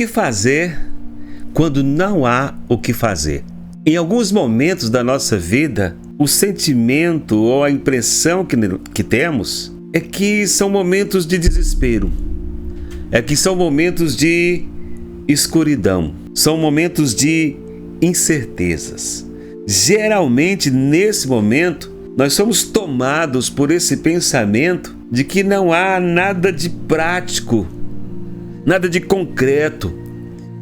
que fazer quando não há o que fazer? Em alguns momentos da nossa vida, o sentimento ou a impressão que temos é que são momentos de desespero, é que são momentos de escuridão, são momentos de incertezas. Geralmente, nesse momento, nós somos tomados por esse pensamento de que não há nada de prático, nada de concreto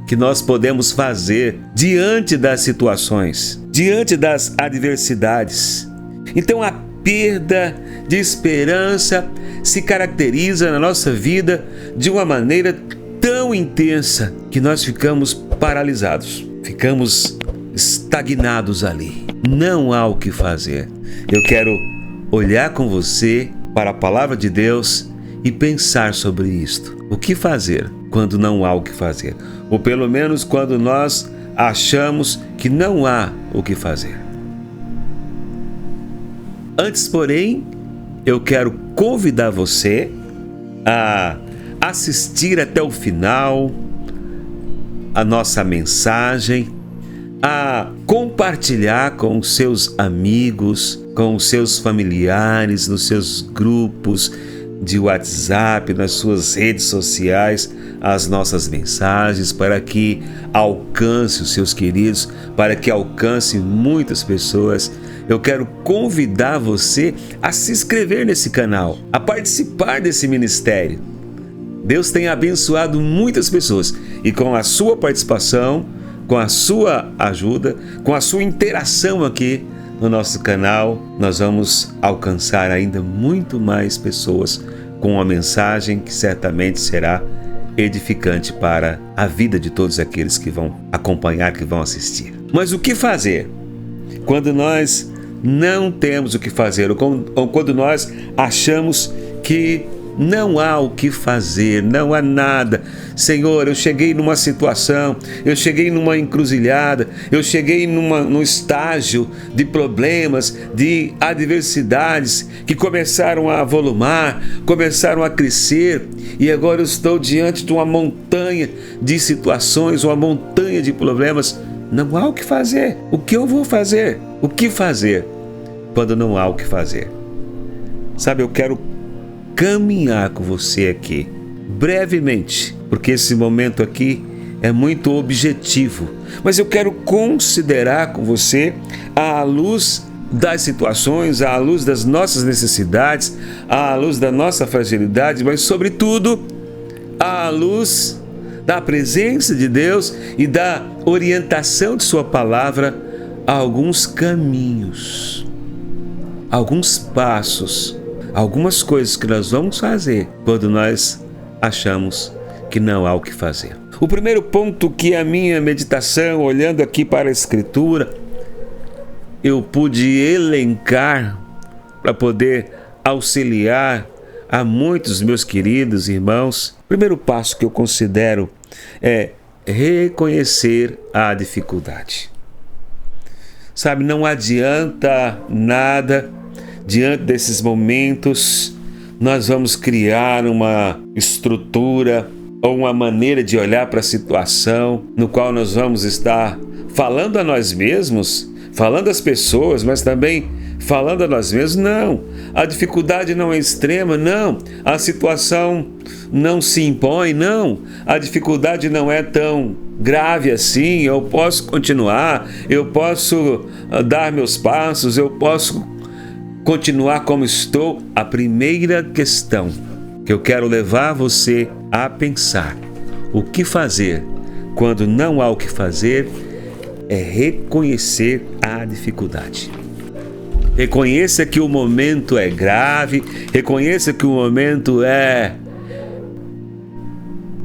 que nós podemos fazer diante das situações, diante das adversidades. Então a perda de esperança se caracteriza na nossa vida de uma maneira tão intensa que nós ficamos paralisados, ficamos estagnados ali. Não há o que fazer. Eu quero olhar com você para a palavra de Deus e pensar sobre isto. O que fazer quando não há o que fazer? Ou pelo menos quando nós achamos que não há o que fazer. Antes, porém, eu quero convidar você a assistir até o final a nossa mensagem, a compartilhar com os seus amigos, com os seus familiares, nos seus grupos de WhatsApp, nas suas redes sociais, as nossas mensagens, para que alcance os seus queridos, para que alcance muitas pessoas. Eu quero convidar você a se inscrever nesse canal, a participar desse ministério. Deus tem abençoado muitas pessoas e com a sua participação, com a sua ajuda, com a sua interação aqui no nosso canal, nós vamos alcançar ainda muito mais pessoas com uma mensagem que certamente será edificante para a vida de todos aqueles que vão acompanhar, que vão assistir. Mas o que fazer quando nós não temos o que fazer, ou quando nós achamos que não há o que fazer, não há nada? Senhor, eu cheguei numa situação, eu cheguei numa encruzilhada, eu cheguei num estágio de problemas, de adversidades que começaram a avolumar, começaram a crescer, e agora eu estou diante de uma montanha de situações, uma montanha de problemas. Não há o que fazer. O que eu vou fazer? O que fazer quando não há o que fazer? Sabe, eu quero caminhar com você aqui, brevemente, porque esse momento aqui é muito objetivo, mas eu quero considerar com você à luz das situações, à luz das nossas necessidades, à luz da nossa fragilidade, mas sobretudo à luz da presença de Deus e da orientação de sua palavra, alguns caminhos, alguns passos, algumas coisas que nós vamos fazer quando nós achamos que não há o que fazer. O primeiro ponto que a minha meditação, olhando aqui para a Escritura, eu pude elencar para poder auxiliar a muitos meus queridos irmãos. O primeiro passo que eu considero é reconhecer a dificuldade. Sabe, não adianta nada. Diante desses momentos, nós vamos criar uma estrutura ou uma maneira de olhar para a situação no qual nós vamos estar falando a nós mesmos, falando às pessoas, mas também falando a nós mesmos. Não, a dificuldade não é extrema, não, a situação não se impõe, não, a dificuldade não é tão grave assim, eu posso continuar, eu posso dar meus passos, eu posso continuar como estou. A primeira questão que eu quero levar você a pensar, o que fazer quando não há o que fazer, é reconhecer a dificuldade. Reconheça que o momento é grave, reconheça que o momento é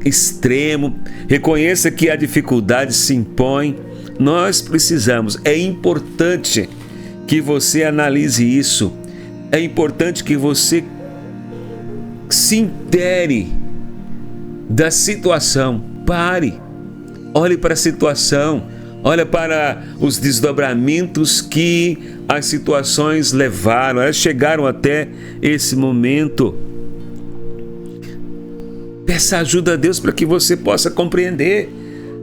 extremo, reconheça que a dificuldade se impõe. Nós precisamos, é importante que você analise isso. É importante que você se intere da situação. Pare, olhe para a situação, olhe para os desdobramentos que as situações levaram, elas chegaram até esse momento. Peça ajuda a Deus para que você possa compreender,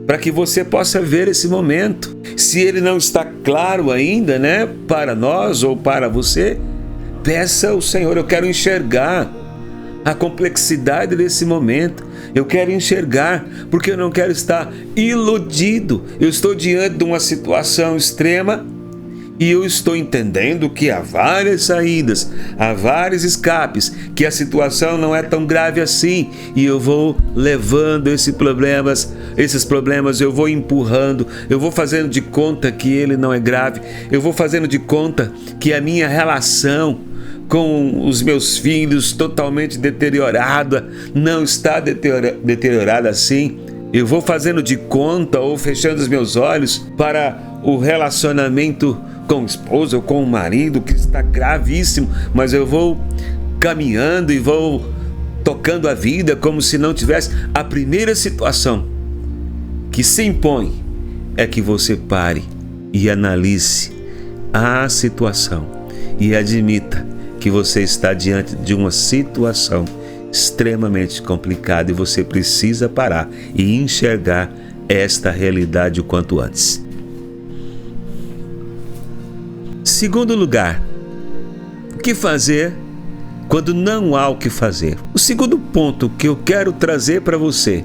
para que você possa ver esse momento. Se ele não está claro ainda, né, para nós ou para você, peça ao Senhor: eu quero enxergar a complexidade desse momento. Eu quero enxergar, porque eu não quero estar iludido. Eu estou diante de uma situação extrema e eu estou entendendo que há várias saídas, há vários escapes, que a situação não é tão grave assim, e eu vou levando esses problemas eu vou empurrando, eu vou fazendo de conta que ele não é grave, eu vou fazendo de conta que a minha relação com os meus filhos totalmente deteriorada, não está deteriorada assim. Eu vou fazendo de conta ou fechando os meus olhos para o relacionamento com o esposo ou com o marido, que está gravíssimo, mas eu vou caminhando e vou tocando a vida como se não tivesse. A primeira situação que se impõe é que você pare e analise a situação e admita que você está diante de uma situação extremamente complicada e você precisa parar e enxergar esta realidade o quanto antes. Segundo lugar, o que fazer quando não há o que fazer? O segundo ponto que eu quero trazer para você,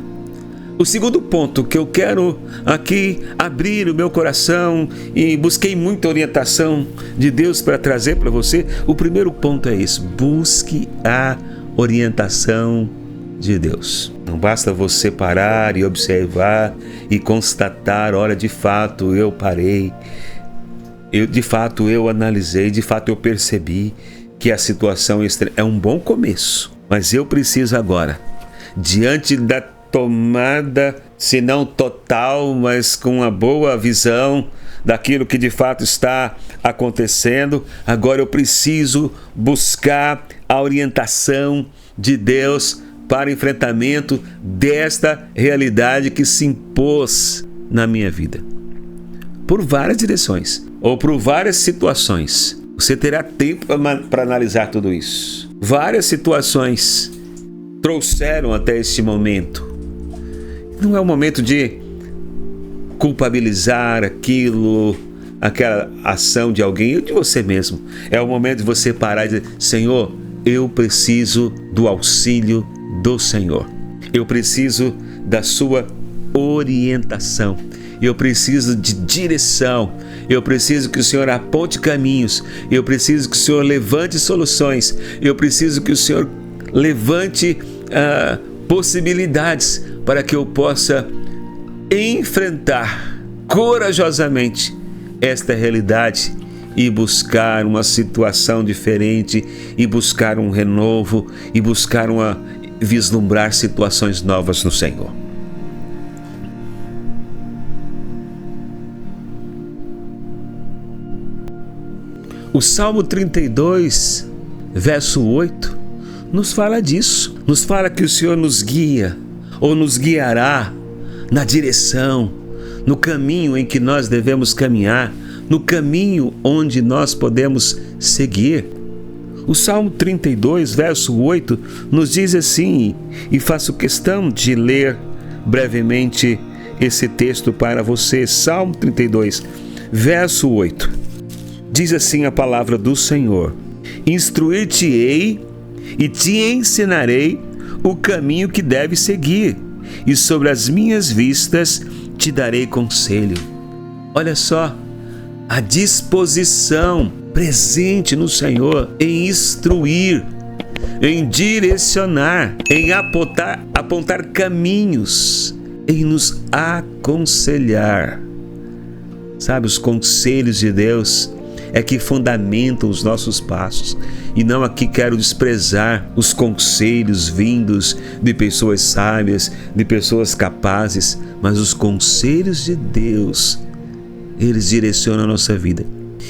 o segundo ponto que eu quero aqui abrir o meu coração, e busquei muita orientação de Deus para trazer para você. O primeiro ponto é esse: busque a orientação de Deus. Não basta você parar e observar e constatar: olha, de fato eu parei, de fato eu analisei, de fato eu percebi que a situação é um bom começo, mas eu preciso agora, diante da tomada, se não total, mas com uma boa visão daquilo que de fato está acontecendo, agora eu preciso buscar a orientação de Deus para enfrentamento desta realidade que se impôs na minha vida, por várias direções ou por várias situações. Você terá tempo para analisar tudo isso. Várias situações trouxeram até este momento. Não é o momento de culpabilizar aquela ação de alguém ou de você mesmo. É o momento de você parar e dizer: Senhor, eu preciso do auxílio do Senhor. Eu preciso da sua orientação. Eu preciso de direção. Eu preciso que o Senhor aponte caminhos. Eu preciso que o Senhor levante soluções. Eu preciso que o Senhor levante possibilidades para que eu possa enfrentar corajosamente esta realidade e buscar uma situação diferente, e buscar um renovo, e buscar vislumbrar situações novas no Senhor. O Salmo 32, verso 8, nos fala disso. Nos fala que o Senhor nos guia, ou nos guiará na direção, no caminho em que nós devemos caminhar, no caminho onde nós podemos seguir. O Salmo 32, verso 8, nos diz assim, e faço questão de ler brevemente esse texto para você. Salmo 32, verso 8, diz assim a palavra do Senhor: instruir-te-ei e te ensinarei o caminho que deves seguir, e sobre as minhas vistas te darei conselho. Olha só, a disposição presente no Senhor em instruir, em direcionar, em apontar caminhos, em nos aconselhar. Sabe, os conselhos de Deus é que fundamentam os nossos passos. E não aqui quero desprezar os conselhos vindos de pessoas sábias, de pessoas capazes, mas os conselhos de Deus, eles direcionam a nossa vida.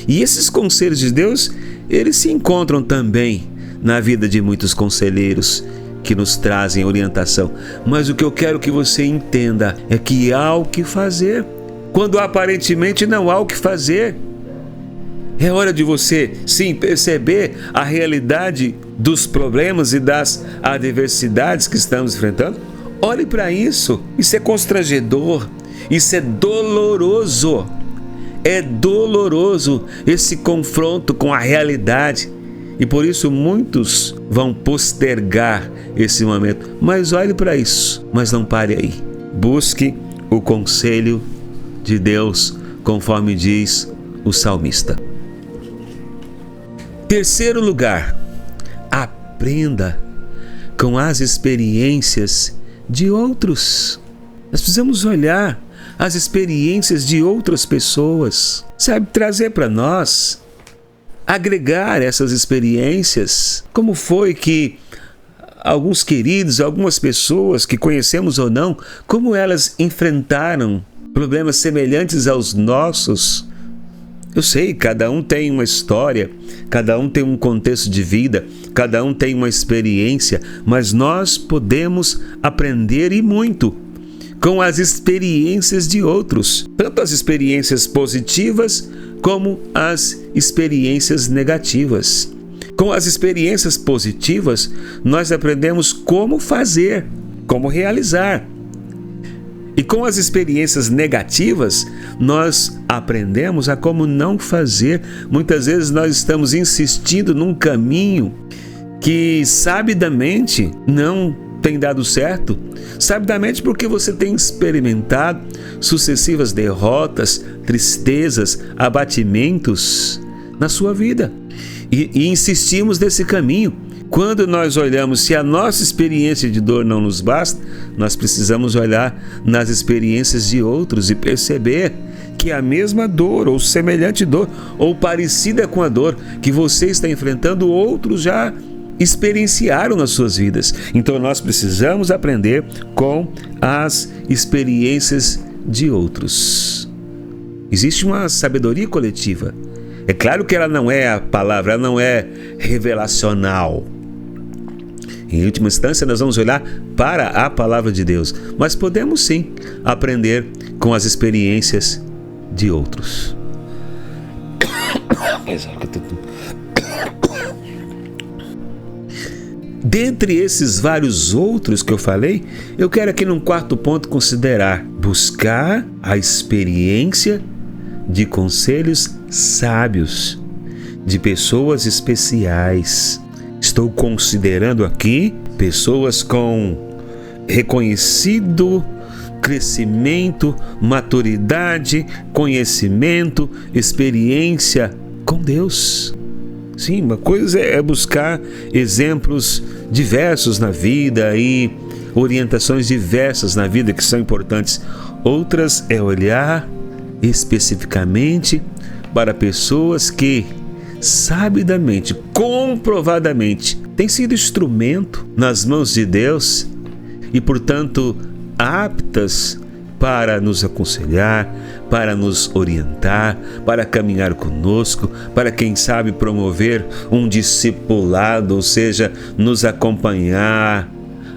E esses conselhos de Deus, eles se encontram também na vida de muitos conselheiros que nos trazem orientação. Mas o que eu quero que você entenda é que há o que fazer, quando aparentemente não há o que fazer. É hora de você, sim, perceber a realidade dos problemas e das adversidades que estamos enfrentando? Olhe para isso. Isso é constrangedor. Isso é doloroso. É doloroso esse confronto com a realidade. E por isso muitos vão postergar esse momento. Mas olhe para isso. Mas não pare aí. Busque o conselho de Deus, conforme diz o salmista. Terceiro lugar, aprenda com as experiências de outros. Nós precisamos olhar as experiências de outras pessoas, sabe, trazer para nós, agregar essas experiências. Como foi que alguns queridos, algumas pessoas que conhecemos ou não, como elas enfrentaram problemas semelhantes aos nossos. Eu sei, cada um tem uma história, cada um tem um contexto de vida, cada um tem uma experiência, mas nós podemos aprender e muito com as experiências de outros, tanto as experiências positivas como as experiências negativas. Com as experiências positivas, nós aprendemos como fazer, como realizar. E com as experiências negativas, nós aprendemos a como não fazer. Muitas vezes nós estamos insistindo num caminho que sabidamente não tem dado certo, sabidamente porque você tem experimentado sucessivas derrotas, tristezas, abatimentos na sua vida. E insistimos nesse caminho. Quando nós olhamos, se a nossa experiência de dor não nos basta, nós precisamos olhar nas experiências de outros e perceber que a mesma dor, ou semelhante dor, ou parecida com a dor que você está enfrentando, outros já experienciaram nas suas vidas. Então nós precisamos aprender com as experiências de outros. Existe uma sabedoria coletiva. É claro que ela não é a palavra, ela não é revelacional. Em última instância, nós vamos olhar para a palavra de Deus, mas podemos sim aprender com as experiências de outros. Dentre esses vários outros que eu falei, eu quero aqui num quarto ponto considerar: buscar a experiência de conselhos sábios, de pessoas especiais. Estou considerando aqui pessoas com reconhecido crescimento, maturidade, conhecimento, experiência com Deus. Sim, uma coisa é buscar exemplos diversos na vida e orientações diversas na vida que são importantes. Outras é olhar especificamente para pessoas que sabidamente, comprovadamente, têm sido instrumento nas mãos de Deus e, portanto, aptas para nos aconselhar, para nos orientar, para caminhar conosco, para, quem sabe, promover um discipulado, ou seja, nos acompanhar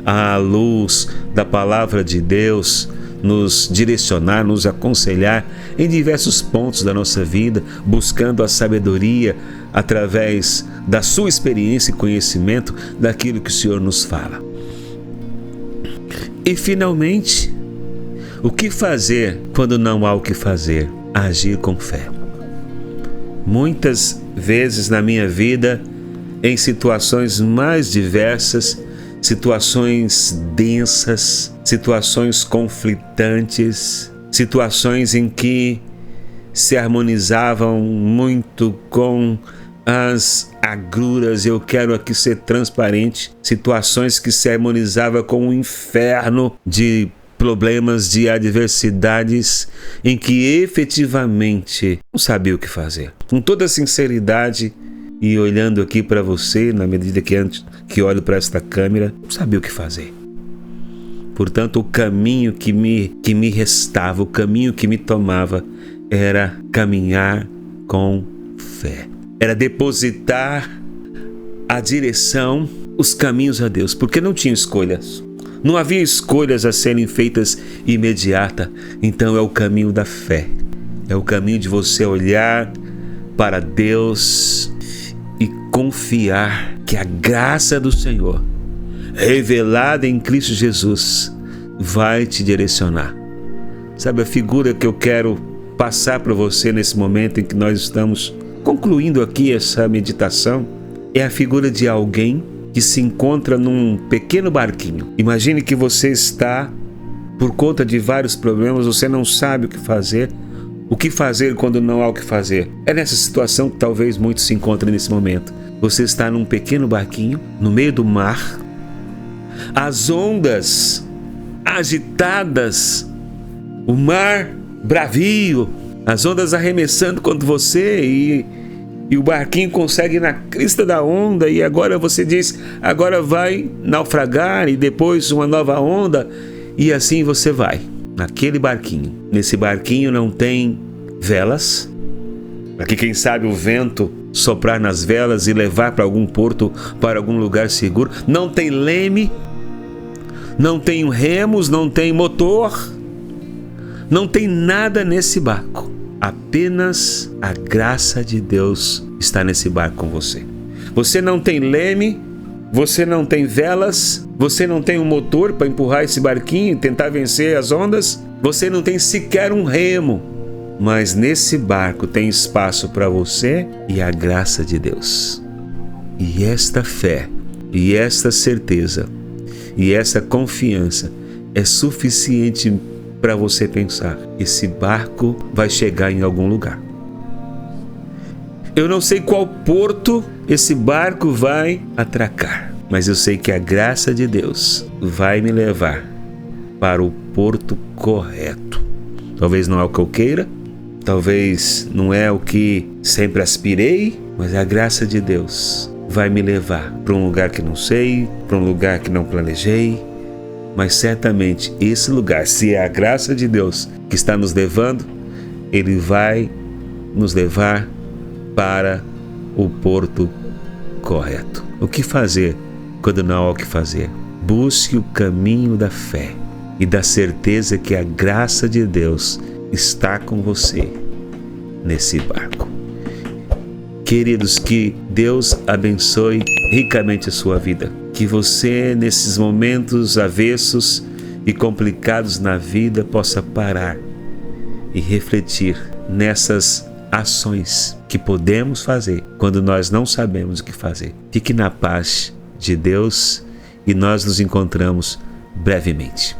à luz da palavra de Deus, nos direcionar, nos aconselhar em diversos pontos da nossa vida, buscando a sabedoria através da sua experiência e conhecimento daquilo que o Senhor nos fala. E, finalmente, o que fazer quando não há o que fazer? Agir com fé. Muitas vezes na minha vida, em situações mais diversas, situações densas, situações conflitantes, situações em que se harmonizavam muito com as agruras, eu quero aqui ser transparente, situações que se harmonizavam com o inferno de problemas, de adversidades, em que efetivamente não sabia o que fazer. Com toda a sinceridade e olhando aqui para você, na medida que olho para esta câmera, não sabia o que fazer. Portanto, o caminho que me restava, o caminho que me tomava, era caminhar com fé. Era depositar a direção, os caminhos a Deus, porque não tinha escolhas. Não havia escolhas a serem feitas imediata. Então é o caminho da fé. É o caminho de você olhar para Deus e confiar que a graça do Senhor, revelada em Cristo Jesus, vai te direcionar. Sabe, a figura que eu quero passar para você nesse momento em que nós estamos concluindo aqui essa meditação é a figura de alguém que se encontra num pequeno barquinho. Imagine que você está, por conta de vários problemas, você não sabe o que fazer quando não há o que fazer. É nessa situação que talvez muitos se encontrem nesse momento. Você está num pequeno barquinho, no meio do mar, as ondas agitadas, o mar bravio, as ondas arremessando contra você e o barquinho consegue ir na crista da onda e agora você diz, agora vai naufragar e depois uma nova onda e assim você vai, naquele barquinho. Nesse barquinho não tem velas, para que quem sabe o vento soprar nas velas e levar para algum porto, para algum lugar seguro. Não tem leme, não tem remos, não tem motor, não tem nada nesse barco. Apenas a graça de Deus está nesse barco com você. Você não tem leme, você não tem velas, você não tem um motor para empurrar esse barquinho e tentar vencer as ondas, você não tem sequer um remo, mas nesse barco tem espaço para você e a graça de Deus. E esta fé, e esta certeza, e essa confiança é suficiente para você pensar, esse barco vai chegar em algum lugar. Eu não sei qual porto esse barco vai atracar, mas eu sei que a graça de Deus vai me levar para o porto correto. Talvez não é o que eu queira, talvez não é o que sempre aspirei, mas a graça de Deus vai me levar para um lugar que não sei, para um lugar que não planejei, mas certamente esse lugar, se é a graça de Deus que está nos levando, Ele vai nos levar para o porto correto. O que fazer quando não há o que fazer? Busque o caminho da fé e da certeza que a graça de Deus está com você nesse barco. Queridos, que Deus abençoe ricamente a sua vida. Que você, nesses momentos avessos e complicados na vida, possa parar e refletir nessas ações que podemos fazer quando nós não sabemos o que fazer. Fique na paz de Deus e nós nos encontramos brevemente.